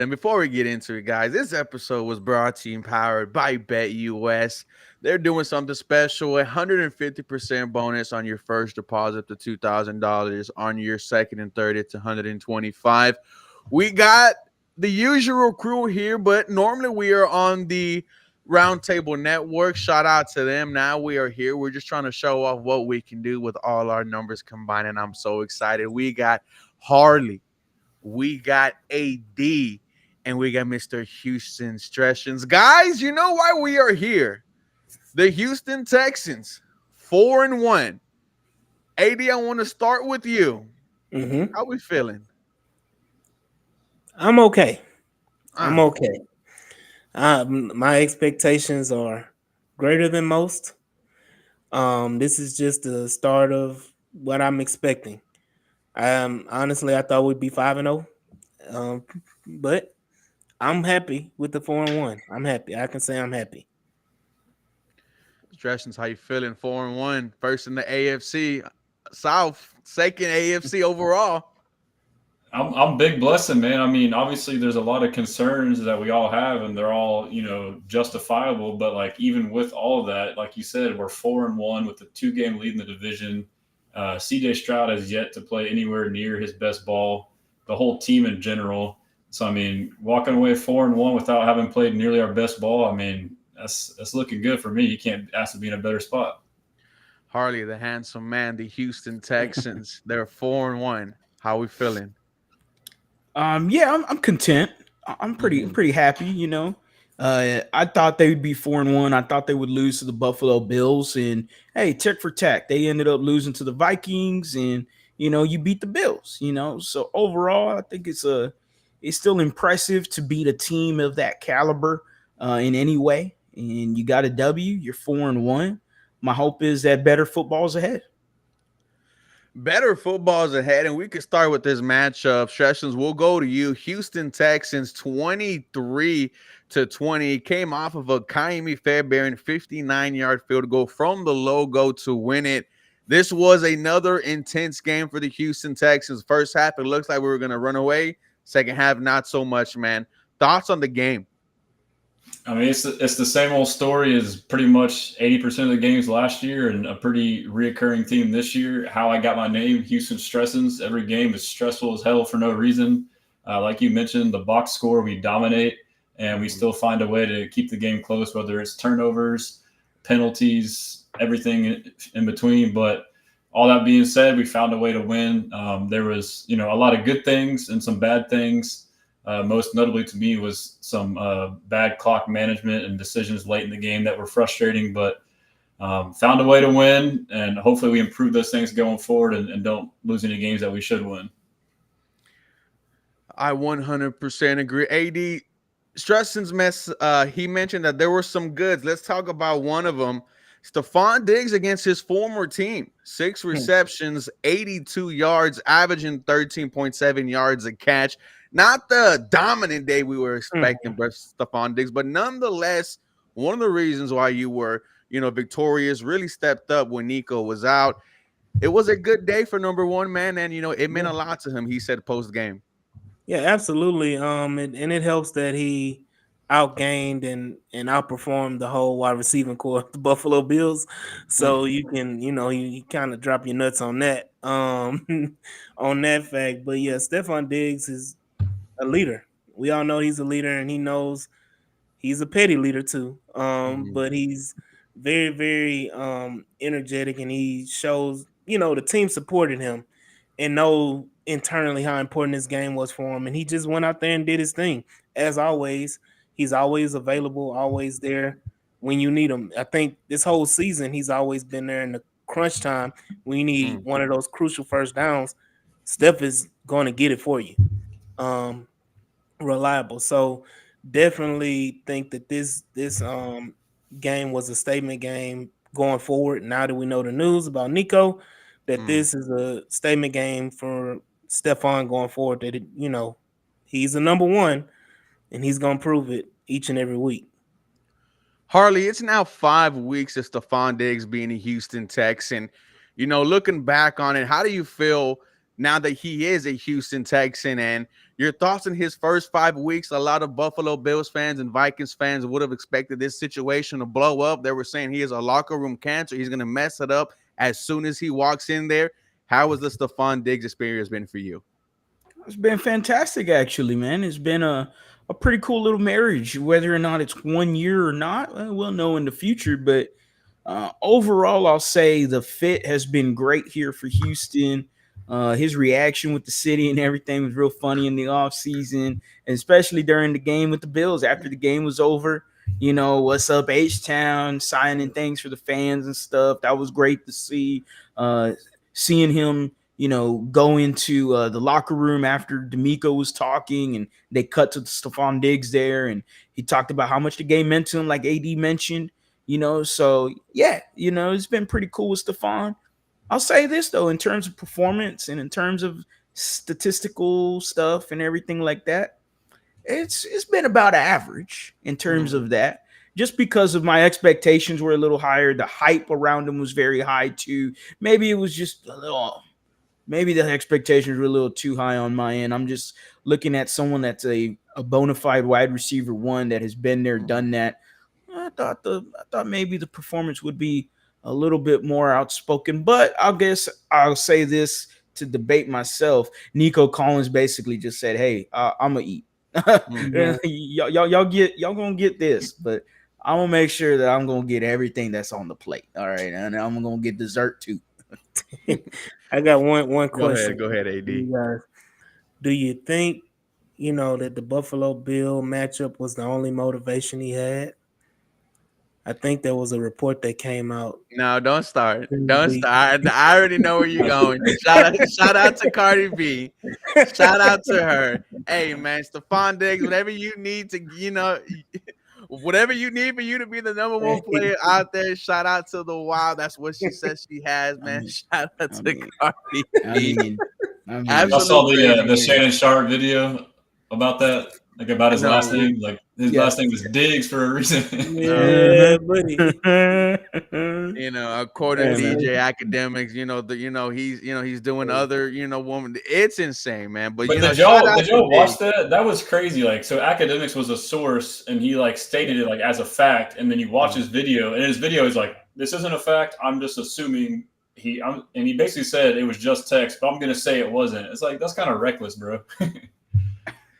And before we get into it, guys, this episode was brought to you and powered by BetUS. They're doing something special, 150% bonus on your first deposit to $2,000, on your second and third it's 125. We got the usual crew here, but normally we are on the Roundtable Network. Shout out to them. Now we are here. We're just trying to show off what we can do with all our numbers combined, and I'm so excited. We got Harley, we got AD, and we got Mr. Houston Texans. Guys, you know why we are here? The Houston Texans, 4-1. AD, I want to start with you. Mm-hmm. How we feeling? I'm okay. I'm Ah, okay. My expectations are greater than most. This is just the start of what I'm expecting. Honestly, I thought we'd be 5-0. But I'm happy with the 4-1. I'm happy. I can say I'm happy. Texans, how you feeling? 4-1. First in the AFC South, second AFC overall. I'm big blessing, man. I mean, obviously, there's a lot of concerns that we all have, and they're all justifiable. But like even with all of that, like you said, we're 4-1 with a 2-game lead in the division. CJ Stroud has yet to play anywhere near his best ball. The whole team in general. So I mean, walking away 4-1 without having played nearly our best ball, I mean, that's looking good for me. You can't ask to be in a better spot. Harley, the handsome man, the Houston Texans. They're 4-1. How we feeling? Yeah, I'm content. I'm pretty Mm-hmm. pretty happy. I thought they would be 4-1. I thought they would lose to the Buffalo Bills, and hey, tick for tack, they ended up losing to the Vikings, and you beat the Bills. So overall, I think it's still impressive to beat a team of that caliber in any way, and you got a W. You're 4-1. My hope is that better football's ahead. Better football's ahead, and we could start with this matchup. Sessions, we'll go to you. Houston Texans 23-20 came off of a Kaimi Fairbairn 59-yard field goal from the logo to win it. This was another intense game for the Houston Texans. First half, it looks like we were going to run away. Second half, not so much, man. Thoughts on the game? I mean, it's the same old story as pretty much 80% of the games last year, and a pretty reoccurring theme this year. How I got my name, Houston Stressins. Every game is stressful as hell for no reason. Like you mentioned, the box score, we dominate, and we still find a way to keep the game close, whether it's turnovers, penalties, everything in between. But all that being said, we found a way to win. There was, a lot of good things and some bad things. Most notably to me was some bad clock management and decisions late in the game that were frustrating, but found a way to win, and hopefully we improve those things going forward and don't lose any games that we should win. I 100% agree. AD Stresson's he mentioned that there were some goods. Let's talk about one of them. Stephon Diggs against his former team, 6 receptions, 82 yards, averaging 13.7 yards a catch. Not the dominant day we were expecting, but Stephon Diggs, but nonetheless, one of the reasons why you were, victorious, really stepped up when Nico was out. It was a good day for number one, man, and it meant a lot to him. He said post game. Yeah, absolutely. And it helps that he outgained and outperformed the whole wide receiving core of the Buffalo Bills. So you can, you kind of drop your nuts on that, on that fact. But yeah, Stephon Diggs is a leader. We all know he's a leader, and he knows he's a petty leader too. But he's very, very energetic, and he shows, the team supported him and know internally how important this game was for him. And he just went out there and did his thing. As always, he's always available, always there when you need him. I think this whole season he's always been there in the crunch time when you need one of those crucial first downs. Steph is going to get it for you. Reliable. So definitely think that this game was a statement game going forward. Now that we know the news about Nico, that this is a statement game for Stephon going forward. That he's the number one, and he's gonna prove it each and every week. Harley, it's now 5 weeks of Stephon Diggs being a Houston Texan. Looking back on it, how do you feel now that he is a Houston Texan and Your thoughts on his first 5 weeks? A lot of Buffalo Bills fans and Vikings fans would have expected this situation to blow up. They were saying he is a locker room cancer. He's going to mess it up as soon as he walks in there. How has the Stephon Diggs experience been for you? It's been fantastic, actually, man. It's been a pretty cool little marriage. Whether or not it's 1 year or not, we'll know in the future. But overall, I'll say the fit has been great here for Houston. His reaction with the city and everything was real funny in the offseason, and especially during the game with the Bills after the game was over. You know, what's up, H-Town, signing things for the fans and stuff. That was great to see. Seeing him, you know, go into the locker room after D'Amico was talking, and they cut to Stephon Diggs there, and he talked about how much the game meant to him, like AD mentioned. You know, so yeah, you know, it's been pretty cool with Stephon. I'll say this though, in terms of performance and in terms of statistical stuff and everything like that, it's been about average in terms of that. Just because of my expectations were a little higher, the hype around him was very high too. Maybe it was just a little. Maybe the expectations were a little too high on my end. I'm just looking at someone that's a bona fide wide receiver one that has been there, done that. I thought maybe the performance would be a little bit more outspoken, but I guess I'll say this to debate myself. Nico Collins basically just said, "Hey, I'm gonna eat. y'all gonna get this, but I'm gonna make sure that I'm gonna get everything that's on the plate. All right, and I'm gonna get dessert too." I got one question. Go ahead, AD. You guys. Do you think, you know, that the Buffalo Bill matchup was the only motivation he had? I think there was a report that came out. No, don't start. Don't start. I already know where you're going. Shout out to Cardi B. Shout out to her. Hey, man, Stephon Diggs, whatever you need to, you know, whatever you need for you to be the number one player out there, shout out to the Wild. That's what she says she has, man. Shout out to Cardi B. I saw the Shannon Sharp video about that, like about his last name. Like his last name was Diggs for a reason. Yeah, buddy. You know, according to DJ Academics, he's doing other, woman. It's insane, man. But did y'all watch that? That was crazy. Like, so Academics was a source, and he like stated it like as a fact, and then you watch his video, and his video is like, "This isn't a fact. I'm just assuming." And he basically said it was just text, but I'm gonna say it wasn't. It's like that's kind of reckless, bro.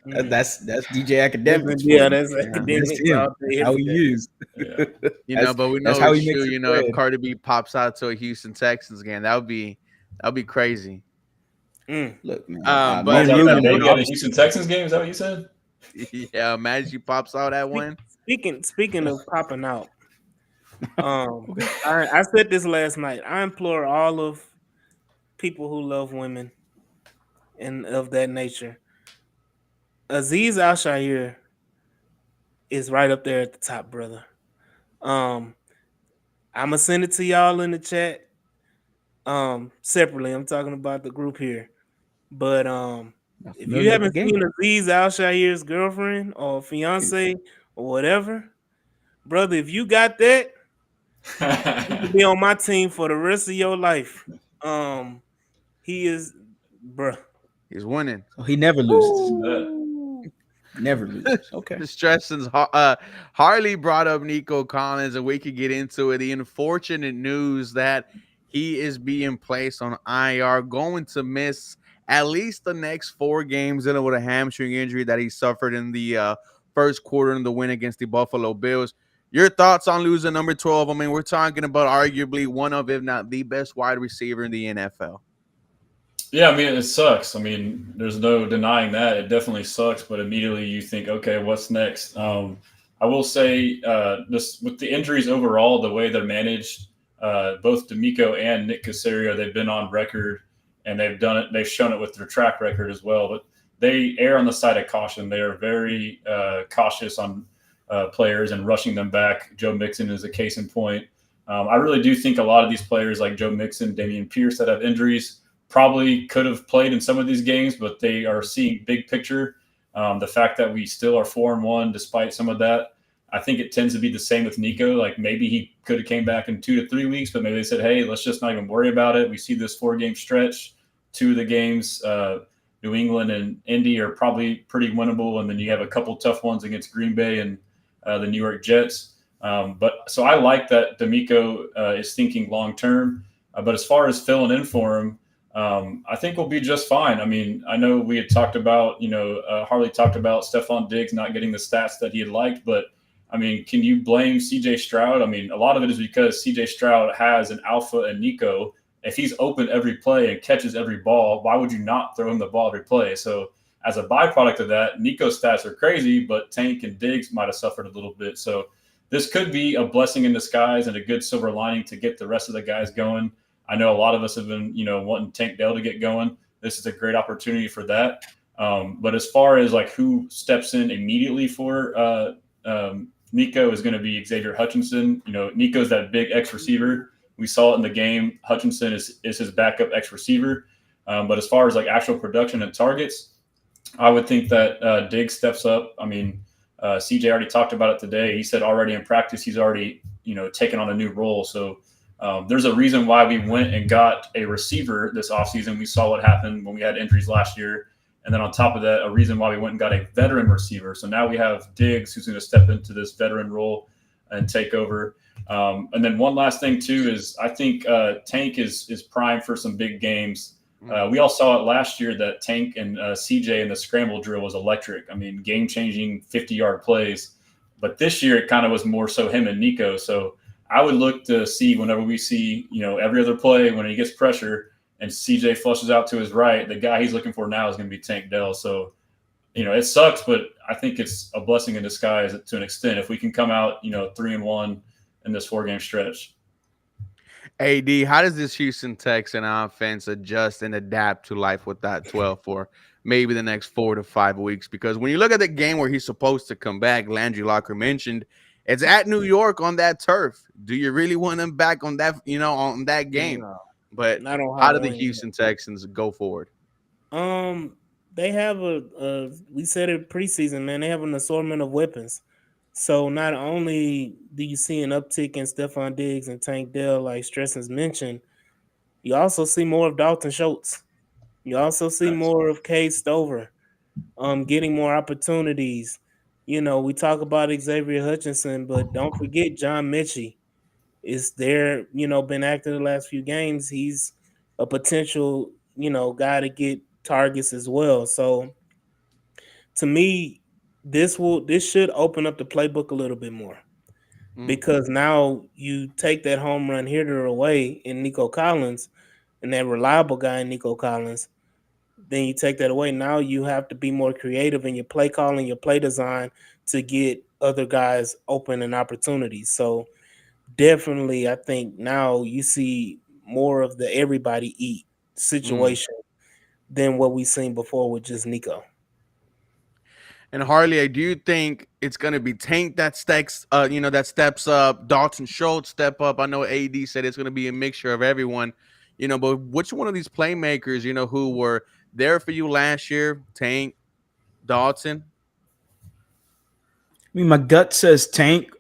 That's DJ Academics. Yeah, that's Academics. How he used. Yeah. But we know how he makes it. If Cardi B pops out to a Houston Texans game, that would be crazy. Look, man. But the Houston Texans game, is that what you said? Yeah, imagine she pops out at one. Speaking of popping out, I said this last night. I implore all of people who love women and of that nature. Azeez Al-Shaair is right up there at the top, brother. I'm gonna send it to y'all in the chat. Separately, I'm talking about the group here. But if you haven't seen Azeez Al-Shaair's girlfriend or fiance or whatever, brother, if you got that, you can be on my team for the rest of your life. He is, bruh. He's winning. So he never loses. Never loses. Okay. Stresson's Harley brought up Nico Collins, and we could get into it. The unfortunate news that he is being placed on IR, going to miss at least the next 4 games with a hamstring injury that he suffered in the first quarter in the win against the Buffalo Bills. Your thoughts on losing number 12? I mean, we're talking about arguably one of, if not the best wide receiver in the NFL. Yeah, I mean, it sucks. I mean, there's no denying that. It definitely sucks, but immediately you think, okay, what's next? I will say just with the injuries overall, the way they're managed, both D'Amico and Nick Caserio, they've been on record, and they've shown it with their track record as well. But they err on the side of caution. They are very cautious on players and rushing them back. Joe Mixon is a case in point. I really do think a lot of these players like Joe Mixon, Dameon Pierce that have injuries probably could have played in some of these games, but they are seeing big picture. The fact that we still are 4-1 despite some of that, I think it tends to be the same with Nico. Like maybe he could have came back in 2 to 3 weeks, but maybe they said, hey, let's just not even worry about it. We see this 4-game stretch. 2 of the games New England and Indy are probably pretty winnable, and then you have a couple tough ones against Green Bay and the New York Jets. But so I like that D'Amico is thinking long term. But as far as filling in for him, I think we'll be just fine. I mean, I know we had talked about, Harley talked about Stephon Diggs not getting the stats that he had liked, but I mean, can you blame CJ Stroud? I mean, a lot of it is because CJ Stroud has an alpha and Nico. If he's open every play and catches every ball, why would you not throw him the ball every play? So as a byproduct of that, Nico's stats are crazy, but Tank and Diggs might have suffered a little bit. So this could be a blessing in disguise and a good silver lining to get the rest of the guys going. I know a lot of us have been, wanting Tank Dell to get going. This is a great opportunity for that. But as far as like who steps in immediately for Nico is going to be Xavier Hutchinson. Nico's that big X receiver. We saw it in the game. Hutchinson is his backup X receiver. But as far as like actual production and targets, I would think that Diggs steps up. I mean, CJ already talked about it today. He said already in practice he's already taken on a new role. So there's a reason why we went and got a receiver this offseason. We saw what happened when we had injuries last year. And then on top of that, a reason why we went and got a veteran receiver. So now we have Diggs who's going to step into this veteran role and take over. And then one last thing too is I think Tank is primed for some big games. We all saw it last year that Tank and CJ in the scramble drill was electric. I mean, game-changing 50-yard plays. But this year it kind of was more so him and Nico. So I would look to see whenever we see, every other play when he gets pressure and CJ flushes out to his right, the guy he's looking for now is going to be Tank Dell. So, it sucks, but I think it's a blessing in disguise to an extent if we can come out, 3-1 in this 4-game stretch. AD, how does this Houston Texan offense adjust and adapt to life with that 12 for maybe the next 4 to 5 weeks? Because when you look at the game where he's supposed to come back, Landry Locker mentioned it's at New York on that turf. Do you really want him back on that, on that game? No, But not on how do the Halloween. Houston Texans go forward? They have we said it preseason, man. They have an assortment of weapons. So not only do you see an uptick in Stephon Diggs and Tank Dell, like Stressens mentioned, you also see more of Dalton Schultz. You also see more of Cade Stover, getting more opportunities. We talk about Xavier Hutchinson, but don't forget John Mechie is there. Been active the last few games. He's a potential, guy to get targets as well. So to me, this should open up the playbook a little bit more because now you take that home run hitter away in Nico Collins and that reliable guy in Nico Collins. Then you take that away. Now you have to be more creative in your play calling, your play design to get other guys open and opportunities. So definitely, I think now you see more of the everybody eat situation than what we've seen before with just Nico. And Harley, I do think it's going to be Tank that steps up. Dalton Schultz step up. I know AD said it's going to be a mixture of everyone, but which one of these playmakers, who were there for you last year, Tank, Dalton? I mean, my gut says Tank,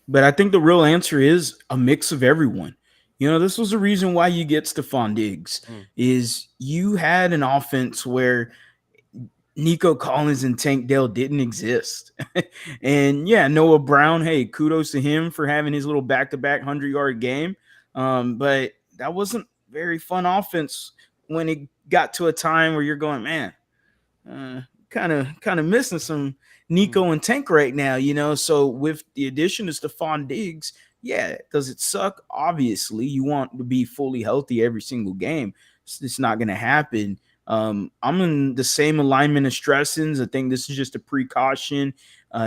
but I think the real answer is a mix of everyone. This was the reason why you get Stephon Diggs is you had an offense where Nico Collins and Tank Dell didn't exist. And yeah, Noah Brown, hey, kudos to him for having his little back-to-back 100-yard game. But that wasn't very fun offense when it got to a time where you're going, man, kind of missing some Nico and Tank right now, So with the addition of Stephon Diggs, yeah, does it suck? Obviously, you want to be fully healthy every single game. It's not going to happen. I'm in the same alignment as Stressens. I think this is just a precaution.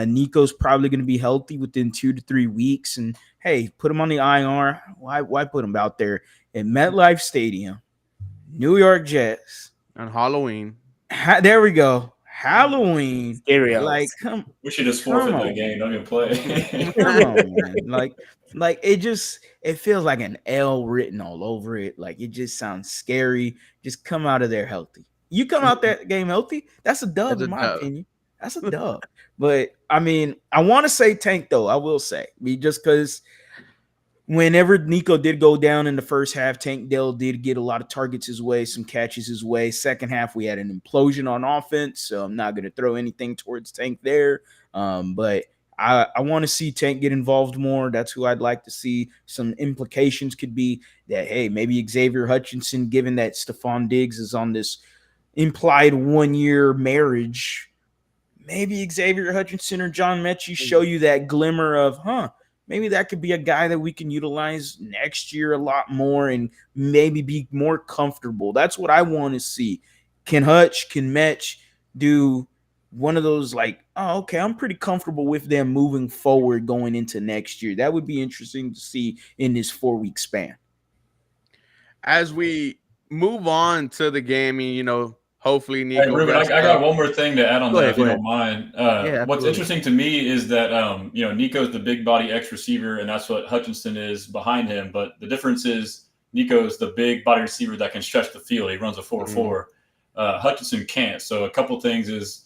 Nico's probably going to be healthy within 2 to 3 weeks. And hey, put him on the IR. Why put him out there at MetLife Stadium, New York Jets on Halloween? There we go. Halloween. Scary like, we should just forfeit that game. Don't even play. Come on, man. Like it feels like an L written all over it. Like it just sounds scary. Just come out of there healthy. You come out that game healthy, that's a dub in my opinion. That's a dub. But I mean, I want to say Tank though. I will say, just because whenever Nico did go down in the first half, Tank Dell did get a lot of targets his way, some catches his way. Second half, we had an implosion on offense, so I'm not going to throw anything towards Tank there. But I want to see Tank get involved more. That's who I'd like to see. Some implications could be that, hey, maybe Xavier Hutchinson, given that Stephon Diggs is on this implied 1-year marriage, maybe Xavier Hutchinson or John Mechie show you that glimmer of, maybe that could be a guy that we can utilize next year a lot more and maybe be more comfortable. That's what I want to see. Can Mech do one of those like, oh, okay, I'm pretty comfortable with them moving forward going into next year? That would be interesting to see in this 4-week span. As we move on to the game, hopefully Nico. Hey, Ruben, I got one more thing to add on that, if you don't mind. Yeah, what's interesting to me is that Nico's the big body X receiver, and that's what Hutchinson is behind him. But the difference is Nico's the big body receiver that can stretch the field. He runs a 4.4. Hutchinson can't. So a couple things is,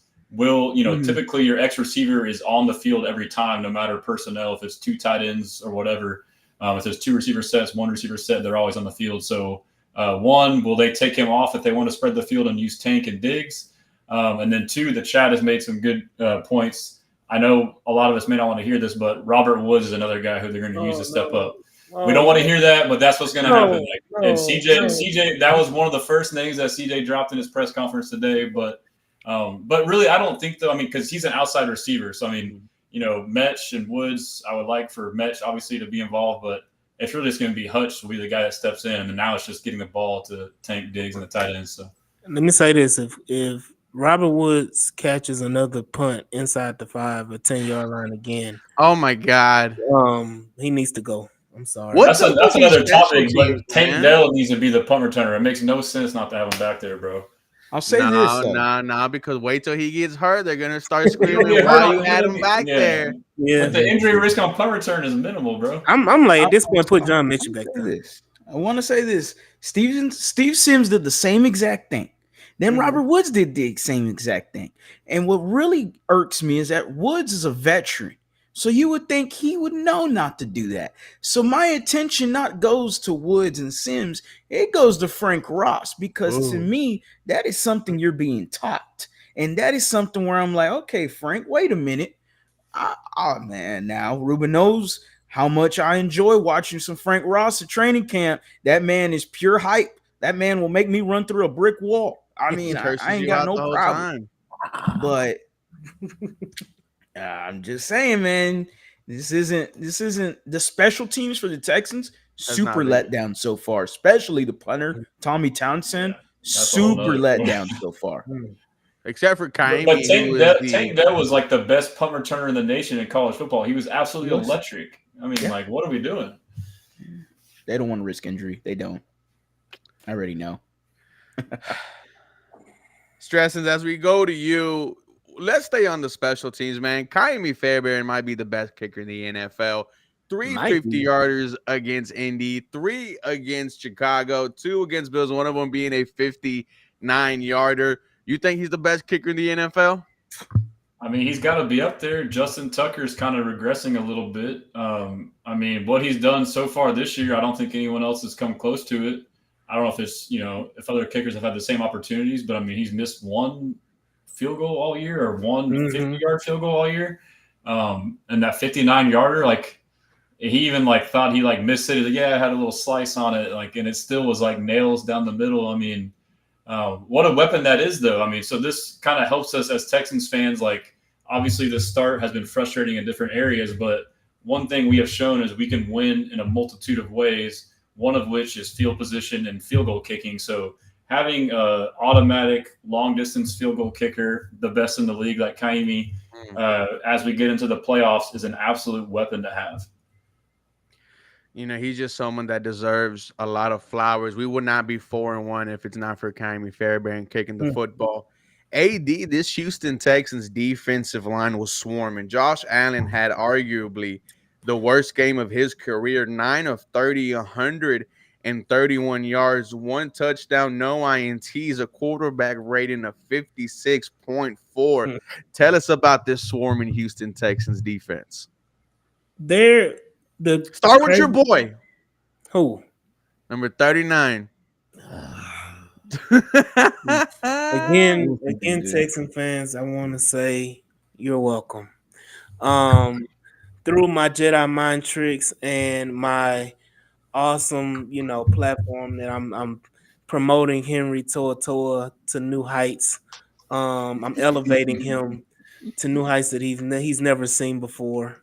typically your X receiver is on the field every time, no matter personnel, if it's 2 tight ends or whatever. If there's 2 receiver sets, 1 receiver set, they're always on the field. So one, will they take him off if they want to spread the field and use Tank and Diggs? And then 2, the chat has made some good points. I know a lot of us may not want to hear this, but Robert Woods is another guy who they're going to use to step up. We don't want to hear that, but that's what's going to happen. And CJ, that was one of the first names that CJ dropped in his press conference today. But really, I don't think though. I mean, because he's an outside receiver, so I mean, Mech and Woods, I would like for Mech obviously to be involved, but it's really just going to be Hutch will be the guy that steps in, and now it's just getting the ball to Tank, Diggs, and the tight ends. So let me say this: if Robert Woods catches another punt inside the 5 or 10-yard line again, oh my God, he needs to go. I'm sorry. That's another topic, but Tank Dell needs to be the punt returner. It makes no sense not to have him back there, bro. I'll say this. Because wait till he gets hurt. They're going to start screaming why you had him back there. Yeah. But the injury risk on punt return is minimal, bro. I'm like, at this point, put John Mitchell back there. I want to say this. Steve Sims did the same exact thing. Then Robert Woods did the same exact thing. And what really irks me is that Woods is a veteran. So you would think he would know not to do that. So my attention not goes to Woods and Sims. It goes to Frank Ross, because to me, that is something you're being taught. And that is something where I'm like, okay, Frank, wait a minute. Man, now Ruben knows how much I enjoy watching some Frank Ross at training camp. That man is pure hype. That man will make me run through a brick wall. I mean, I ain't got no problem. But I'm just saying, man, this isn't the special teams for the Texans. Super letdown so far, especially the punter, Tommy Townsend. Super letdown so far. Except for Kaimi. But Tank Dell was like the best punt returner in the nation in college football. He was absolutely electric. I mean, what are we doing? They don't want to risk injury. They don't. I already know. Stressing, as we go to you, let's stay on the special teams, man. Kaimi Fairbairn might be the best kicker in the NFL. 3 50-yarders against Indy, 3 against Chicago, 2 against Bills, one of them being a 59-yarder. You think he's the best kicker in the NFL? I mean, he's got to be up there. Justin Tucker's kind of regressing a little bit. I mean, what he's done so far this year, I don't think anyone else has come close to it. I don't know if it's, if other kickers have had the same opportunities, but I mean, he's missed 1 field goal all year or 1 50-yard field goal all year. And that 59-yarder, like, he even thought he missed it. He's like, I had a little slice on it, and it still was nails down the middle. I mean, what a weapon that is, though. I mean, so this kind of helps us as Texans fans. Obviously, the start has been frustrating in different areas, but one thing we have shown is we can win in a multitude of ways, one of which is field position and field goal kicking. So having an automatic long-distance field goal kicker, the best in the league like Kaimi, as we get into the playoffs, is an absolute weapon to have. He's just someone that deserves a lot of flowers. We would not be 4-1 if it's not for Kaimi Fairbairn kicking the football. This Houston Texans defensive line was swarming. Josh Allen had arguably the worst game of his career, 9 of 30, 131 yards, 1 touchdown, no INTs, a quarterback rating of 56.4. Tell us about this swarming Houston Texans defense. The Start with your crazy boy, who number 39. again, Texan fans, I want to say you're welcome. Um, through my Jedi mind tricks and my awesome, platform that I'm promoting Henry Toa to new heights. I'm elevating him to new heights that he's never seen before.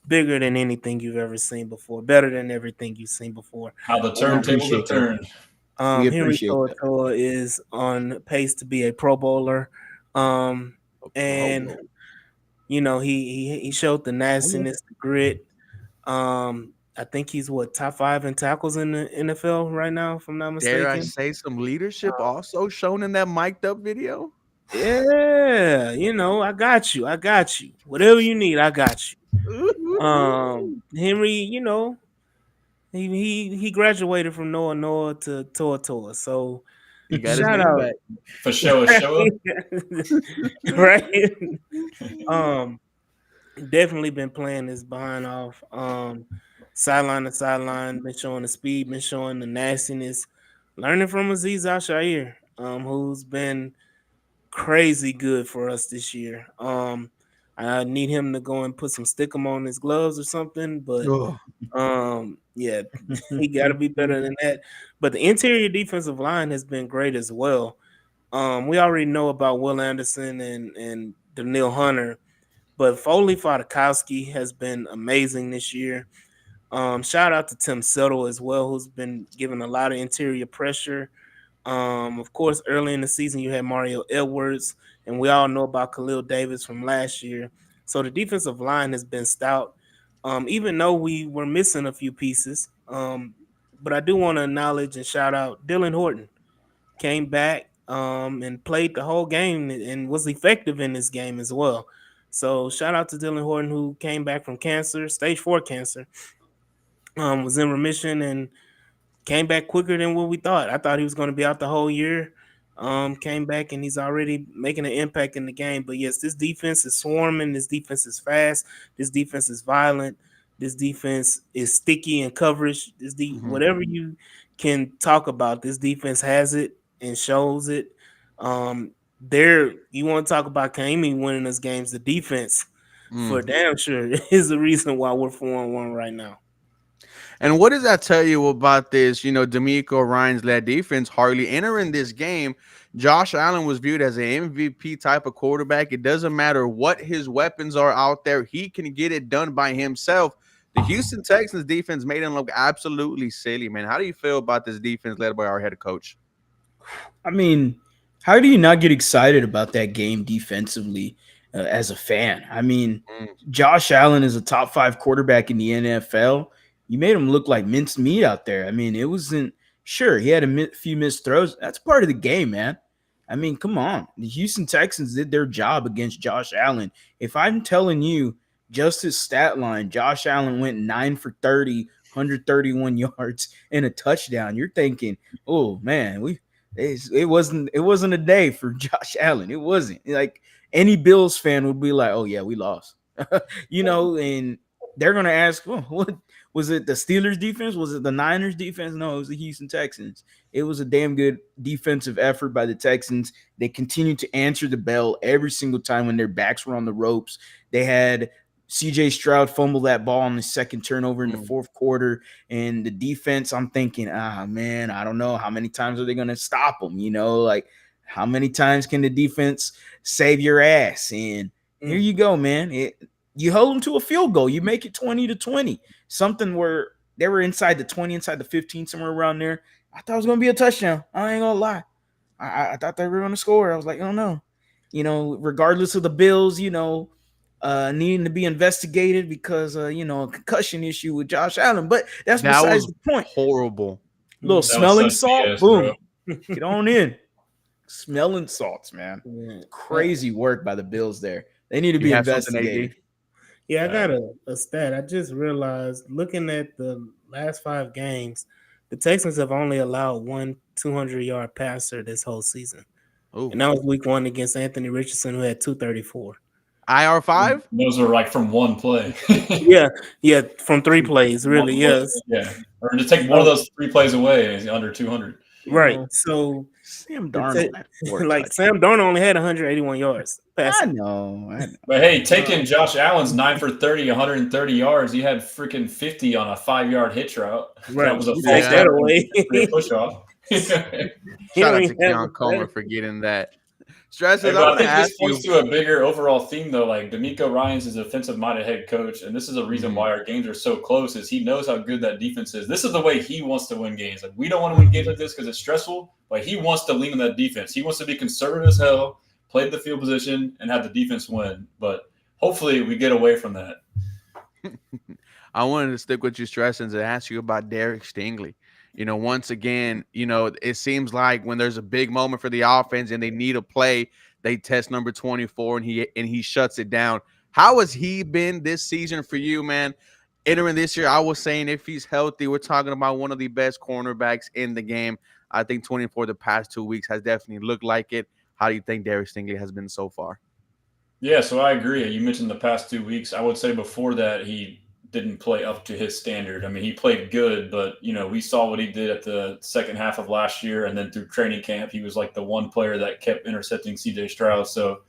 Bigger than anything you've ever seen before, better than everything you've seen before. How the We turntables have appreciate that. turned. We Henry appreciate that. Toa is on pace to be a Pro Bowler. And he showed the nastiness, the grit. I think he's top 5 in tackles in the NFL right now, if I'm not Dare I mistaken. say some leadership also shown in that mic'd up video? Yeah, I got you. I got you. Whatever you need, I got you. Henry, he graduated from Noah to Toa. So He got his shout name out. back. For sure, show up. Right. um Definitely been playing this behind off. Sideline to sideline, been showing the speed, been showing the nastiness. Learning from Aziz Al-Shair, who's been crazy good for us this year. I need him to go and put some stickum on his gloves or something, but Oh, yeah, he got to be better than that. But the interior defensive line has been great as well. We already know about Will Anderson and Daniil Hunter, but Foley Fadakowski has been amazing this year. Shout out to Tim Settle as well, who's been given a lot of interior pressure. Of course, early in the season, you had Mario Edwards, and we all know about Khalil Davis from last year. So the defensive line has been stout, even though we were missing a few pieces. But I do want to acknowledge and shout out Dylan Horton. Came back and played the whole game and was effective in this game as well. So shout out to Dylan Horton, who came back from cancer, stage 4 cancer, was in remission and came back quicker than what we thought. I thought he was going to be out the whole year. Came back and he's already making an impact in the game. But yes, this defense is swarming. This defense is fast. This defense is violent. This defense is sticky in coverage. Whatever you can talk about, this defense has it and shows it. You want to talk about Kaimi winning us games? The defense, for damn sure, is the reason why we're 4-1 right now. And what does that tell you about this, D'Amico Ryan's led defense hardly entering this game? Josh Allen was viewed as an MVP type of quarterback. It doesn't matter what his weapons are out there. He can get it done by himself. The Houston Texans defense made him look absolutely silly, man. How do you feel about this defense led by our head coach? I mean, how do you not get excited about that game defensively as a fan? I mean, Josh Allen is a top 5 quarterback in the NFL. You made him look like minced meat out there. I mean, it wasn't sure. He had a few missed throws. That's part of the game, man. I mean, come on. The Houston Texans did their job against Josh Allen. If I'm telling you just his stat line, Josh Allen went 9 for 30, 131 yards and a touchdown. You're thinking, oh man, it wasn't a day for Josh Allen. It wasn't. Like any Bills fan would be like, oh yeah, we lost. And they're gonna ask, well, what was it? The Steelers defense? Was it the Niners defense? No, it was the Houston Texans. It was a damn good defensive effort by the Texans. They continued to answer the bell every single time when their backs were on the ropes. They had CJ Stroud fumble that ball on the second turnover in the fourth quarter. And the defense, I'm thinking, man, I don't know. How many times are they going to stop them? Like how many times can the defense save your ass? And here you go, man. You hold them to a field goal. You make it 20-20. Something where they were inside the 20, inside the 15, somewhere around there. I thought it was going to be a touchdown. I ain't going to lie. I thought they were going to score. I was like, oh, no. Regardless of the Bills, needing to be investigated because, a concussion issue with Josh Allen. But that besides the point. Horrible. Little smelling salt. BS, boom. Get on in. Smelling salts, man. Yeah. Crazy work by the Bills there. They need to be investigated. Yeah, I got a stat. I just realized looking at the last 5 games, the Texans have only allowed one 200-yard passer this whole season. Ooh. And that was week 1 against Anthony Richardson, who had 234. IR5? Those are like from one play. Yeah, from 3 plays, really, yes. Yeah, or to take one of those 3 plays away and he's under 200. Right. So Sam Darnold had 4 like Sam Darnold only had 181 yards I passing. know. But hey, taking Josh Allen's 9 for 30, 130 yards, he had freaking 50 on a 5-yard hitch route. Right. That was a You false take that away. push off. Shout out to Keon Coleman for getting that. Stresses, I I want to think this ask you. points to a bigger overall theme, though. Like D'Amico Ryans is a defensive-minded head coach, and this is a reason why our games are so close. Is he knows how good that defense is. This is the way he wants to win games. Like we don't want to win games like this because it's stressful, but he wants to lean on that defense. He wants to be conservative as hell, play the field position, and have the defense win. But hopefully, we get away from that. I wanted to stick with you, Stressins, and ask you about Derek Stingley. Once again, it seems like when there's a big moment for the offense and they need a play, they test number 24 and he shuts it down. How has he been this season for you, man? Entering this year, I was saying if he's healthy, we're talking about one of the best cornerbacks in the game. I think 24 the past 2 weeks has definitely looked like it. How do you think Derek Stingley has been so far? Yeah, so I agree. You mentioned the past 2 weeks. I would say before that, he didn't play up to his standard. I mean, he played good, but, we saw what he did at the second half of last year. And then through training camp, he was like the one player that kept intercepting CJ Stroud. So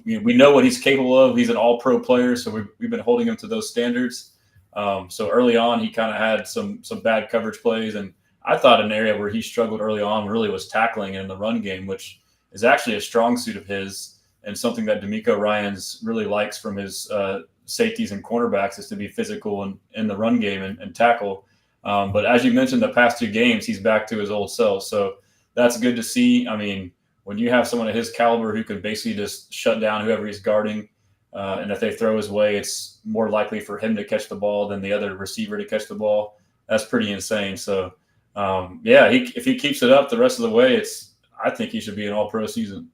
we know what he's capable of. He's an all-pro player, so we've been holding him to those standards. So early on, he kind of had some bad coverage plays. And I thought an area where he struggled early on really was tackling in the run game, which is actually a strong suit of his and something that D'Amico Ryans really likes from his safeties and cornerbacks is to be physical and in the run game and tackle. But as you mentioned, the past 2 games, he's back to his old self. So that's good to see. I mean, when you have someone of his caliber who can basically just shut down whoever he's guarding, and if they throw his way, it's more likely for him to catch the ball than the other receiver to catch the ball. That's pretty insane. So, if he keeps it up the rest of the way, I think he should be an all-pro season.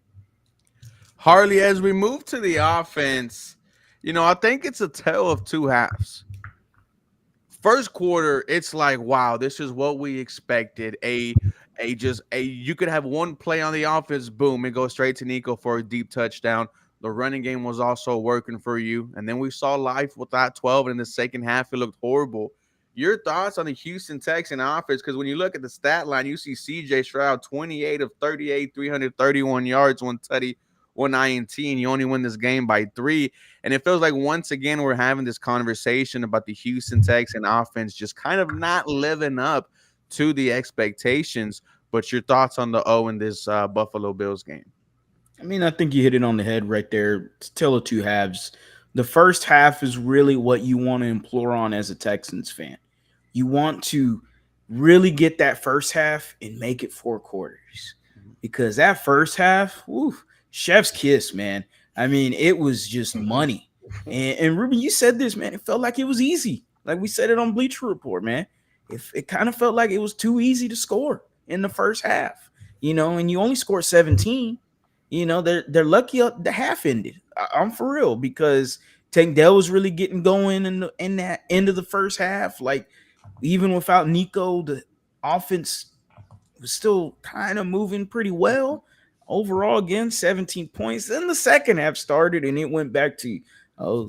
Harley, as we move to the offense, I think it's a tale of 2 halves. First quarter, it's like, wow, this is what we expected. You could have one play on the offense, boom, it goes straight to Nico for a deep touchdown. The running game was also working for you. And then we saw life without 12. And in the second half, it looked horrible. Your thoughts on the Houston Texans offense? Because when you look at the stat line, you see CJ Stroud, 28 of 38, 331 yards, 1 tutty, 1 INT, and you only win this game by 3. And it feels like once again we're having this conversation about the Houston Texans offense just kind of not living up to the expectations. But your thoughts on the O in this Buffalo Bills game? I mean, I think you hit it on the head right there. It's a tale of 2 halves. The first half is really what you want to implore on as a Texans fan. You want to really get that first half and make it 4 quarters. Because that first half, chef's kiss, man. I mean, it was just money. And Ruben, you said this, man. It felt like it was easy. Like we said it on Bleacher Report, man. It kind of felt like it was too easy to score in the first half, and you only scored 17. They're lucky the half ended. I'm for real, because Tank Dell was really getting going in that end of the first half. Like, even without Nico, the offense was still kind of moving pretty well. Overall, again, 17 points. Then the second half started, and it went back to,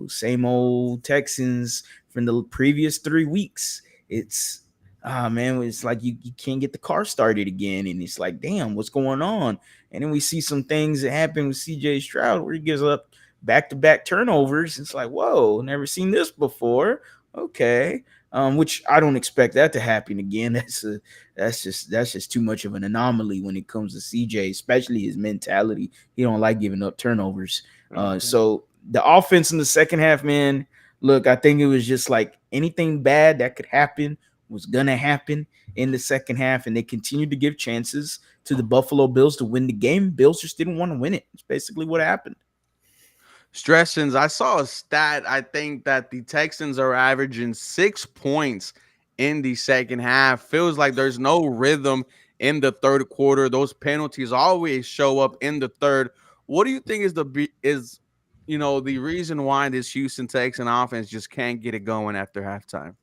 same old Texans from the previous 3 weeks. It's like you can't get the car started again. And it's like, damn, what's going on? And then we see some things that happen with CJ Stroud where he gives up back-to-back turnovers. It's like, whoa, never seen this before. Okay. Which I don't expect that to happen again. That's just too much of an anomaly when it comes to CJ, especially his mentality. He don't like giving up turnovers. So the offense in the second half, man, look, I think it was just like anything bad that could happen was gonna happen in the second half, and they continued to give chances to the Buffalo Bills to win the game. Bills just didn't want to win it. It's basically what happened. Stressins, I saw a stat. I think that the Texans are averaging 6 points in the second half. Feels like there's no rhythm in the third quarter. Those penalties always show up in the third. What do you think is the reason why this Houston Texan offense just can't get it going after halftime?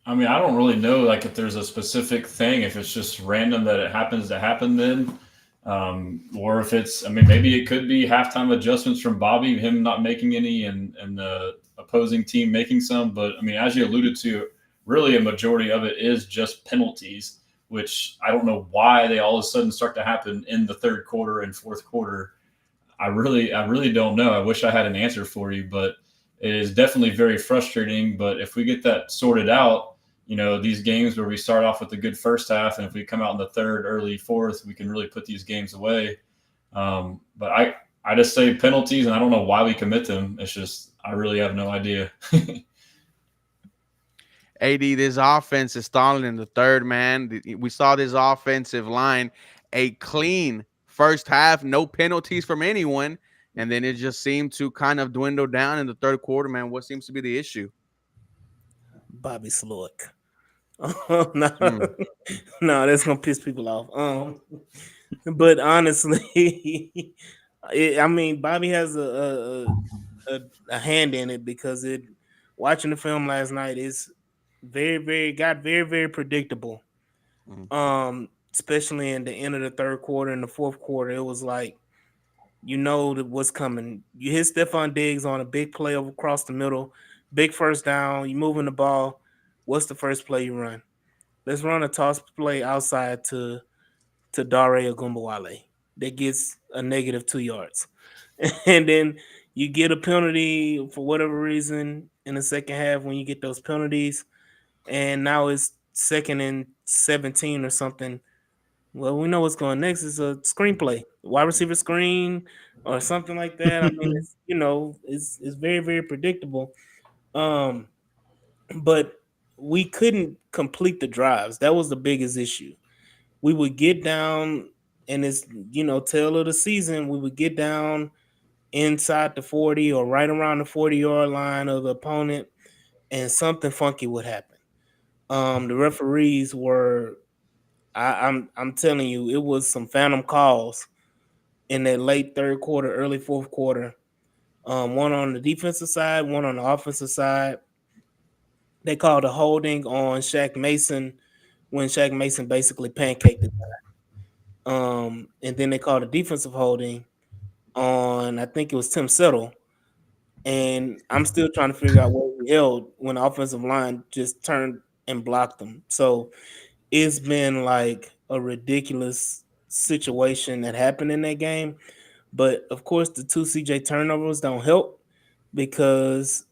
I mean, I don't really know, like, if there's a specific thing, if it's just random that it happens to happen then. Or if it's, I mean, maybe it could be halftime adjustments from Bobby, him not making any, and the opposing team making some. But I mean, as you alluded to, really a majority of it is just penalties, which I don't know why they all of a sudden start to happen in the third quarter and fourth quarter. I really don't know. I wish I had an answer for you, but it is definitely very frustrating. But if we get that sorted out, these games where we start off with a good first half, and if we come out in the third, early fourth, we can really put these games away. But I just say penalties, and I don't know why we commit them. It's just I really have no idea. AD, this offense is stalling in the third, man. We saw this offensive line, a clean first half, no penalties from anyone, and then it just seemed to kind of dwindle down in the third quarter, man. What seems to be the issue? Bobby Slowick. No, that's gonna piss people off. But honestly, I mean, Bobby has a hand in it because watching the film last night is very very predictable. Especially in the end of the third quarter and the fourth quarter, it was like what's coming. You hit Stephon Diggs on a big play across the middle, big first down. You moving the ball. What's the first play you run? Let's run a toss play outside to Dare Ogunbowale that gets a -2 yards. And then you get a penalty for whatever reason in the second half when you get those penalties. And now it's 2nd and 17 or something. Well, we know what's going next. It's a screenplay, wide receiver screen or something like that. I mean, it's very, very predictable. But we couldn't complete the drives. That was the biggest issue. We would get down, and it's tail of the season. We would get down inside the 40 or right around the 40-yard line of the opponent, and something funky would happen. The referees were, I'm telling you, it was some phantom calls in that late third quarter, early fourth quarter. One on the defensive side, one on the offensive side. They called a holding on Shaq Mason when Shaq Mason basically pancaked the guy. And then they called a defensive holding on, I think it was Tim Settle. And I'm still trying to figure out where he held when the offensive line just turned and blocked them. So it's been like a ridiculous situation that happened in that game. But of course, the 2 CJ turnovers don't help because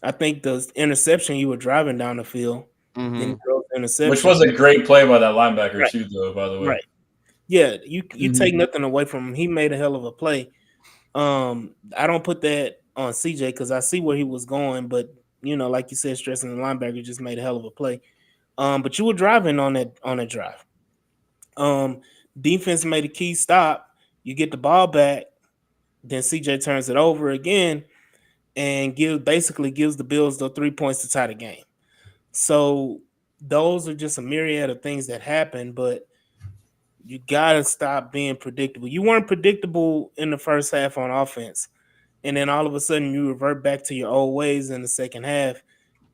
I think the interception, you were driving down the field, then you throw the interception, which was a great play by that linebacker right. too, though. By the way, right? Yeah, you take nothing away from him. He made a hell of a play. I don't put that on CJ because I see where he was going, but like you said, stressing the linebacker just made a hell of a play. But you were driving on that drive. Defense made a key stop. You get the ball back, then CJ turns it over again and basically gives the Bills the 3 points to tie the game. So those are just a myriad of things that happen, but you gotta stop being predictable. You weren't predictable in the first half on offense, and then all of a sudden you revert back to your old ways in the second half,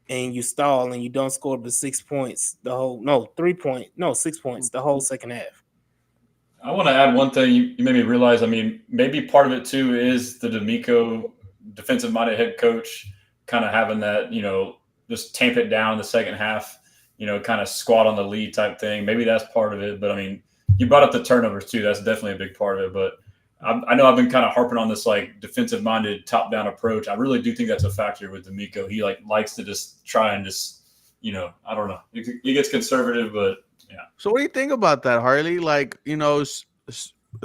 and you stall and you don't score but 6 points 6 points the whole second half. I want to add one thing. You made me realize. I mean, maybe part of it too is the D'Amico defensive-minded head coach kind of having that, just tamp it down in the second half, kind of squat on the lead type thing. Maybe that's part of it. But I mean, you brought up the turnovers too. That's definitely a big part of it. But I know I've been kind of harping on this like defensive-minded top-down approach. I really do think that's a factor with D'Amico. He likes to just try and just, I don't know. He gets conservative, but yeah. So what do you think about that, Harley? Like,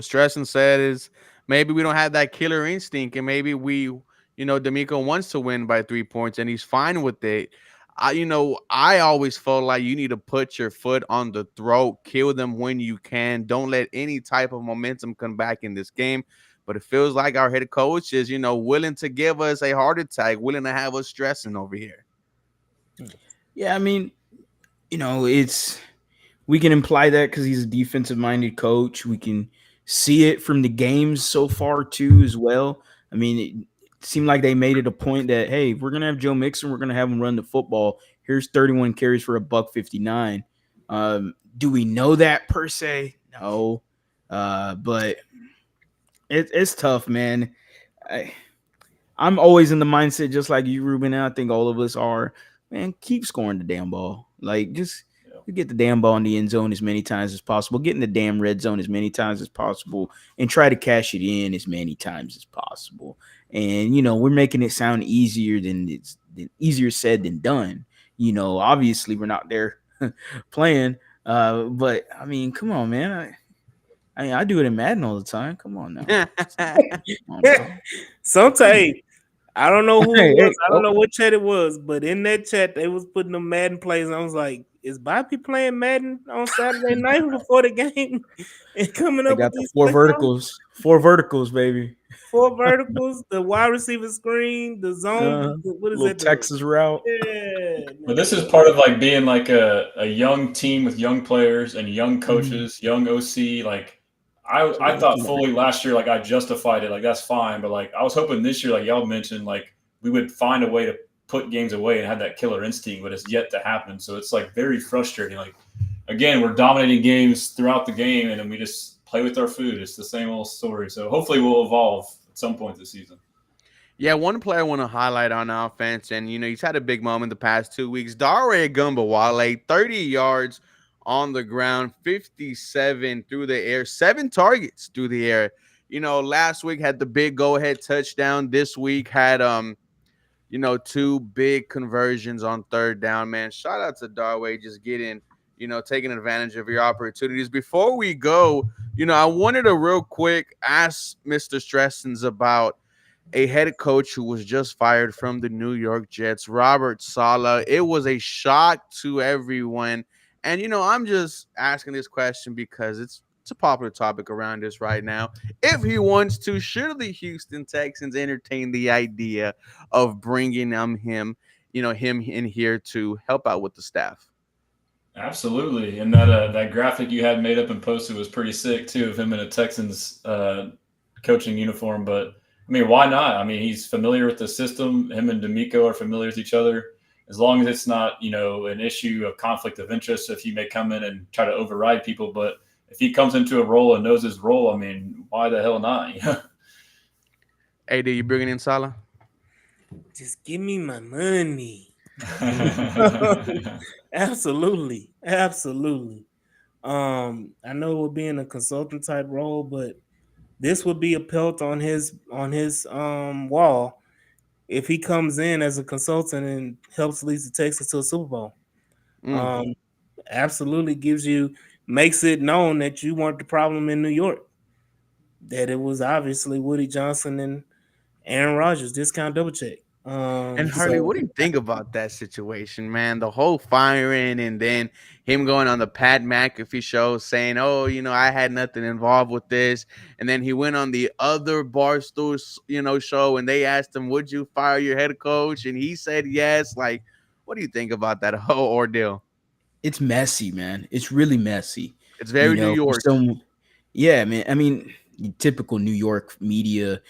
Stresson said is maybe we don't have that killer instinct, and maybe D'Amico wants to win by 3 points, and he's fine with it. I always felt like you need to put your foot on the throat, kill them when you can. Don't let any type of momentum come back in this game. But it feels like our head coach is, willing to give us a heart attack, willing to have us stressing over here. Yeah, I mean, we can imply that because he's a defensive-minded coach. We can see it from the games so far too, as well. I mean, it seemed like they made it a point that, hey, we're gonna have Joe Mixon, we're gonna have him run the football. Here's 31 carries for $159. Do we know that per se? No. But it's tough, man. I'm always in the mindset just like you, Ruben, and I think all of us are. Man, keep scoring the damn ball. Like just get the damn ball in the end zone as many times as possible. Get in the damn red zone as many times as possible, and try to cash it in as many times as possible. And we're making it sound easier than easier said than done. Obviously we're not there playing. But I mean, come on, man. I do it in Madden all the time. Come on now. Come on, bro. Sometimes I don't know who it Hey, was. I don't oh, know what chat it was, but in that chat they was putting the Madden plays. And I was like, "Is Bobby playing Madden on Saturday night before the game and coming they up with got the these four plays?" verticals. Four verticals, baby. 4 verticals, the wide receiver screen, the zone. What is Little that? Texas route. Yeah, But this is man. part of like being like a young team with young players and young Mhm. coaches, young OC. Like I So thought smart. fully last year, like I justified it, like that's fine. But like I was hoping this year, like y'all mentioned, like we would find a way to put games away and have that killer instinct, but it's yet to happen. So it's like very frustrating. Like again, we're dominating games throughout the game, and then we just play with our food. It's the same old story. So hopefully we'll evolve at some point this season. Yeah, one player I want to highlight on offense, and he's had a big moment the past 2 weeks. Dare Gumbawale, 30 yards on the ground, 57 through the air, 7 targets through the air. Last week had the big go-ahead touchdown. This week had 2 big conversions on third down. Man, shout out to Darway just taking advantage of your opportunities. Before we go, I wanted to real quick ask Mr. Stressens about a head coach who was just fired from the New York Jets, Robert Saleh. It was a shock to everyone. And I'm just asking this question because it's a popular topic around us right now. If he wants to, should the Houston Texans entertain the idea of bringing him in here to help out with the staff? Absolutely, and that graphic you had made up and posted was pretty sick too, of him in a Texans coaching uniform. But I mean, why not? I mean, he's familiar with the system. Him and D'Amico are familiar with each other. As long as it's not an issue of conflict of interest, if he may come in and try to override people. But if he comes into a role and knows his role, I mean, why the hell not? Hey, you bringing in Saleh? Just give me my money. Absolutely. I know it would be in a consultant type role, but this would be a pelt on his wall if he comes in as a consultant and helps lead the Texans to a Super Bowl. Mm. Absolutely makes it known that you weren't the problem in New York. That it was obviously Woody Johnson and Aaron Rodgers. Discount double check. And Harley, what do you think about that situation, man? The whole firing and then him going on the Pat McAfee show saying, "Oh, I had nothing involved with this," and then he went on the other Barstool, show, and they asked him, "Would you fire your head coach?" and he said yes. Like, what do you think about that whole ordeal? It's messy, man. It's really messy. It's very New For York. some, yeah, man. I mean, typical New York media,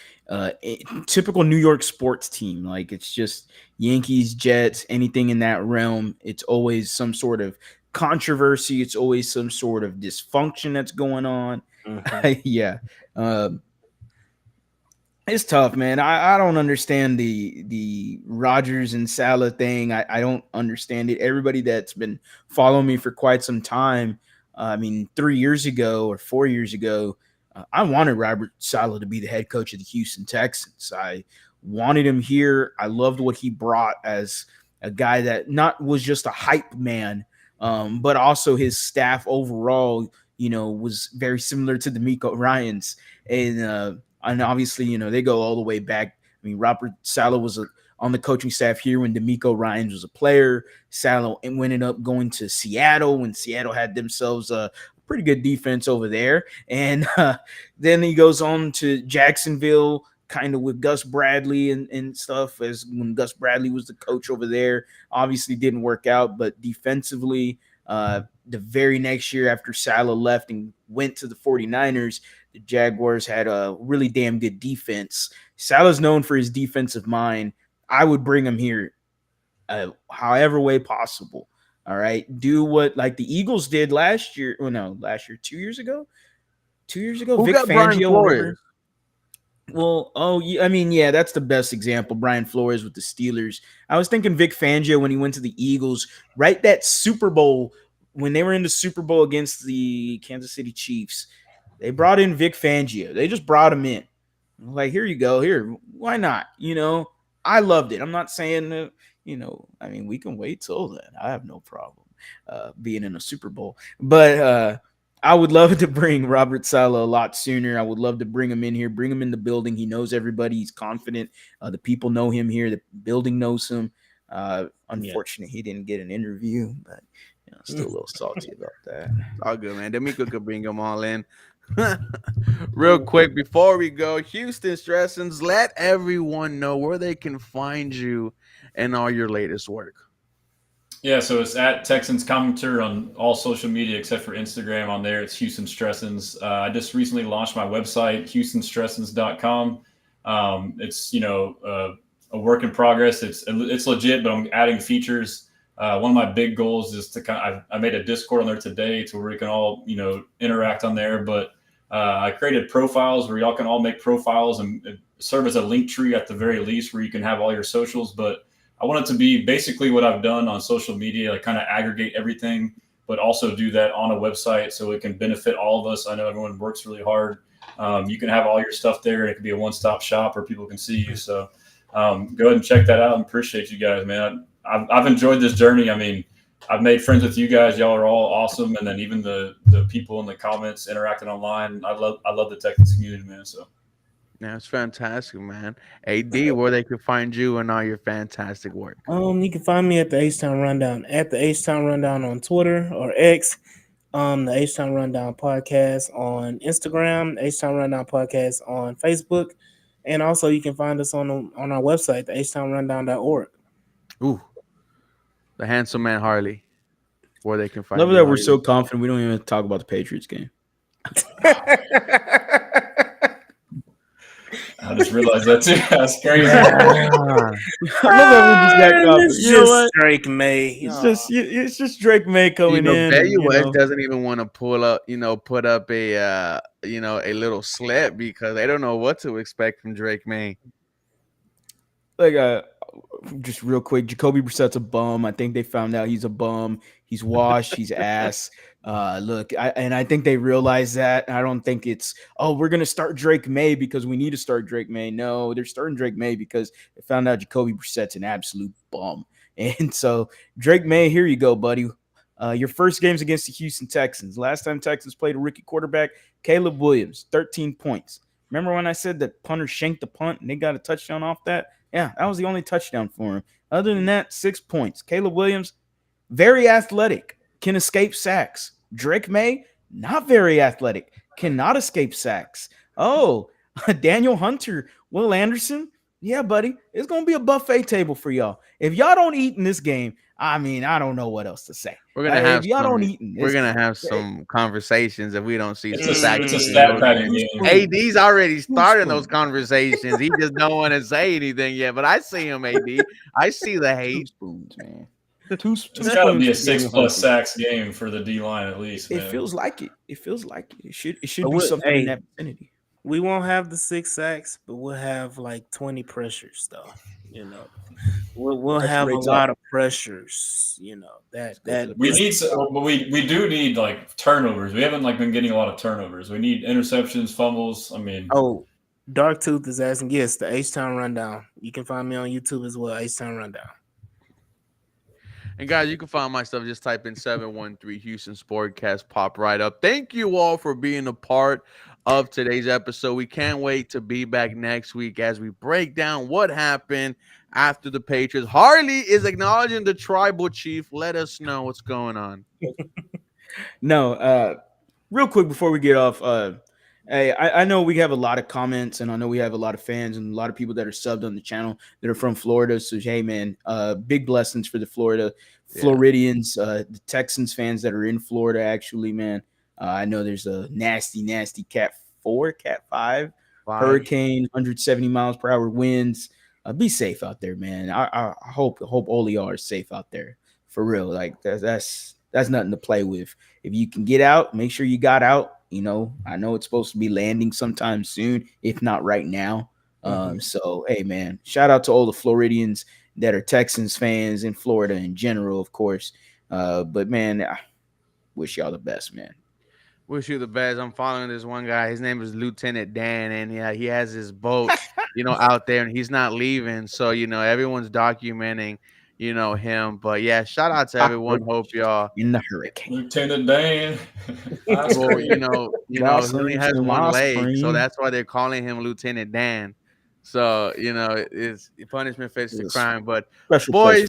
typical New York sports team. Like it's just Yankees, Jets, anything in that realm. It's always some sort of controversy. It's always some sort of dysfunction that's going on. Mhm. Yeah. It's tough, man. I don't understand the Rogers and Salah thing. I don't understand it. Everybody that's been following me for quite some time, I mean, 3 years ago or 4 years ago, I wanted Robert Salah to be the head coach of the Houston Texans. I wanted him here. I loved what he brought as a guy that not was just a hype man, but also his staff overall, was very similar to D'Amico Ryans. And obviously, they go all the way back. I mean, Robert Saleh was on the coaching staff here when D'Amico Ryans was a player. Saleh ended up going to Seattle when Seattle had themselves a pretty good defense over there. And then he goes on to Jacksonville, kind of with Gus Bradley and stuff, as when Gus Bradley was the coach over there. Obviously didn't work out, but defensively, the very next year after Saleh left and went to the 49ers, the Jaguars had a really damn good defense. Saleh's known for his defensive mind. I would bring him here however way possible. All right. Do what like the Eagles did last year. Well, no, last year, 2 years ago. 2 years ago. Who Vic got Brian Fangio, Flores? whenever. Well, I mean, yeah, that's the best example. Brian Flores with the Steelers. I was thinking Vic Fangio when he went to the Eagles, right? That Super Bowl, when they were in the Super Bowl against the Kansas City Chiefs, they brought in Vic Fangio. They just brought him in. Like, here you go. Here, why not? I loved it. I'm not saying that, I mean, we can wait till then. I have no problem being in a Super Bowl. But I would love to bring Robert Saleh a lot sooner. I would love to bring him in here, bring him in the building. He knows everybody. He's confident. The people know him here. The building knows him. Unfortunately, he didn't get an interview, but still a little salty about that. All good, man. D'Amico could bring them all in. Real quick, before we go, Houston Texans, let everyone know where they can find you and all your latest work. Yeah, so it's at Texans Commenter on all social media except for Instagram. On there, it's Houston Texans. I just recently launched my website, HoustonTexans.com. It's a work in progress. It's legit, but I'm adding features. One of my big goals is to I made a Discord on there today to where we can all interact on there. But I created profiles where y'all can all make profiles and serve as a link tree at the very least, where you can have all your socials. But I want it to be basically what I've done on social media, like kind of aggregate everything, but also do that on a website so it can benefit all of us. I know everyone works really hard. You can have all your stuff there, and it can be a one-stop shop where people can see you. So go ahead and check that out. I appreciate you guys, man. I've enjoyed this journey. I mean, I've made friends with you guys. Y'all are all awesome. And then even the people in the comments interacting online. I love the Texans community, man. So Yeah, it's fantastic, man. AD, where they can find you and all your fantastic work. You can find me at the H-Town Rundown at the H-Town Rundown on Twitter or X. The H-Town Rundown podcast on Instagram, H-Town Rundown podcast on Facebook, and also you can find us on our website, the htownrundown.org. Ooh, the handsome man Harley, where they can find Love you. that we're so confident we don't even talk about the Patriots game. I just realized that too. That's crazy. I love that we're just that confident. It's You know what? just Drake May. It's just Drake May coming in. BetUS doesn't even want to put up a a little slip because they don't know what to expect from Drake May. Like just real quick, Jacoby Brissett's a bum. I think they found out he's a bum. He's washed. He's ass. I think they realize that. I don't think it's, we're going to start Drake May because we need to start Drake May. No, they're starting Drake May because they found out Jacoby Brissett's an absolute bum. And so Drake May, here you go, buddy. Your first game's against the Houston Texans. Last time Texans played a rookie quarterback, Caleb Williams, 13 points. Remember when I said that punter shanked the punt and they got a touchdown off that? Yeah, that was the only touchdown for him. Other than that, 6 points. Caleb Williams, very athletic, can escape sacks. Drake May, not very athletic, cannot escape sacks. Oh, Daniel Hunter, Will Anderson. Yeah, buddy, it's going to be a buffet table for y'all. If y'all don't eat in this game, I mean, I don't know what else to say. We're gonna have if y'all don't eat in this, we're gonna have some conversations if we don't see It's some a stat padding game. AD's already starting those conversations. He just don't want to say anything yet. But I see him, AD. I see the hate. Spoons, man. It's got to be a 6+ sacks game for the D line at least. Man. It feels like it. It feels like it. It should But be something in that vicinity. We won't have the 6 sacks, but we'll have like 20 pressures, though. We'll have a lot of pressures. That we need, but we do need like turnovers. We haven't been getting a lot of turnovers. We need interceptions, fumbles. I mean, Dark Tooth is asking. Yes, the H-Town Rundown. You can find me on YouTube as well. H-Town Rundown. And guys, you can find my stuff. Just type in 713 Houston Sportcast. Pop right up. Thank you all for being a part of today's episode. We can't wait to be back next week as we break down what happened after the Patriots. Harley is acknowledging the tribal chief. Let us know what's going on. No, real quick before we get off, hey, I know we have a lot of comments and I know we have a lot of fans and a lot of people that are subbed on the channel that are from Florida. So, hey, man, big blessings for the Floridians, the Texans fans that are in Florida, actually, man. I know there's a nasty Cat 4, Cat 5 hurricane, 170 miles per hour winds. Be safe out there, man. I hope all of y'all are safe out there for real. Like that's nothing to play with. If you can get out, make sure you got out. You know, I know it's supposed to be landing sometime soon, if not right now. So hey man, shout out to all the Floridians that are Texans fans in Florida in general, of course. But man, I wish y'all the best, man. Wish you the best. I'm following this one guy. His name is Lieutenant Dan, and yeah, he has his boat, out there, and he's not leaving. So everyone's documenting, him. But yeah, shout out to everyone. Hope y'all. In the hurricane, Lieutenant Dan. Well, he only has in one my leg, so screen. that's why they're calling him Lieutenant Dan. So it's punishment fits the Yes. crime. But Special boys, place